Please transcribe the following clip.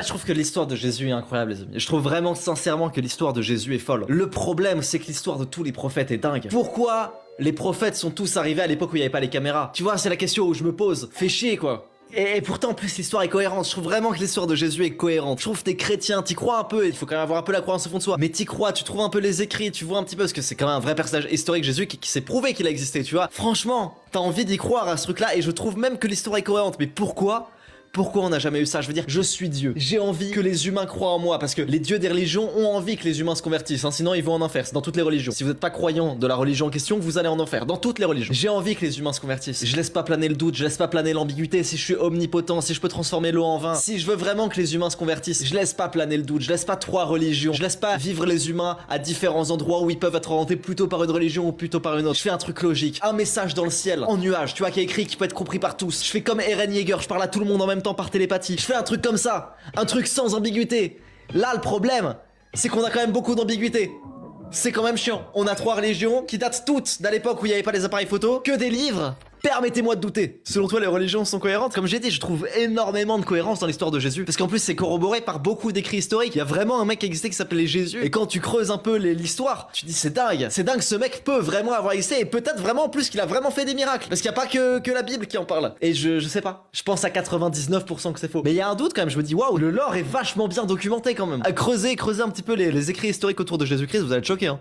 Je trouve que l'histoire de Jésus est incroyable, les amis. Je trouve vraiment sincèrement que l'histoire de Jésus est folle. Le problème, c'est que l'histoire de tous les prophètes est dingue. Pourquoi les prophètes sont tous arrivés à l'époque où il n'y avait pas les caméras? Tu vois, c'est la question où je me pose. Fais chier, quoi. Et pourtant, en plus, l'histoire est cohérente. Je trouve vraiment que l'histoire de Jésus est cohérente. Je trouve que t'es chrétien, t'y crois un peu. Il faut quand même avoir un peu la croyance au fond de soi. Mais t'y crois, tu trouves un peu les écrits, tu vois un petit peu, parce que c'est quand même un vrai personnage historique, Jésus, qui s'est prouvé qu'il a existé, tu vois. Franchement, t'as envie d'y croire à ce truc-là, et je trouve même que l'histoire est cohérente. Mais pourquoi on n'a jamais eu ça? Je veux dire, je suis Dieu. J'ai envie que les humains croient en moi, parce que les dieux des religions ont envie que les humains se convertissent, hein, sinon ils vont en enfer. C'est dans toutes les religions. Si vous n'êtes pas croyant de la religion en question, vous allez en enfer. Dans toutes les religions. J'ai envie que les humains se convertissent. Je laisse pas planer le doute, je laisse pas planer l'ambiguïté. Si je suis omnipotent, si je peux transformer l'eau en vin, si je veux vraiment que les humains se convertissent, je laisse pas planer le doute, je laisse pas trois religions, je laisse pas vivre les humains à différents endroits où ils peuvent être orientés plutôt par une religion ou plutôt par une autre. Je fais un truc logique, un message dans le ciel, en nuage, tu vois, qui est écrit, qui peut être compris par tous. Je fais comme Eren Yeager, je parle à tout le monde en même temps par télépathie. Je fais un truc comme ça, un truc sans ambiguïté. Là, le problème, c'est qu'on a quand même beaucoup d'ambiguïté. C'est quand même chiant. On a trois religions qui datent toutes d'à l'époque où il n'y avait pas les appareils photo, que des livres. Permettez-moi de douter. Selon toi, les religions sont cohérentes? Comme j'ai dit, je trouve énormément de cohérence dans l'histoire de Jésus. Parce qu'en plus, c'est corroboré par beaucoup d'écrits historiques. Il y a vraiment un mec qui existait qui s'appelait Jésus. Et quand tu creuses un peu l'histoire, tu dis c'est dingue. C'est dingue, ce mec peut vraiment avoir existé. Et peut-être vraiment en plus qu'il a vraiment fait des miracles. Parce qu'il n'y a pas que la Bible qui en parle. Et je sais pas. Je pense à 99% que c'est faux. Mais il y a un doute quand même. Je me dis, waouh, le lore est vachement bien documenté quand même. À creuser un petit peu les écrits historiques autour de Jésus-Christ, vous allez être choqués, hein.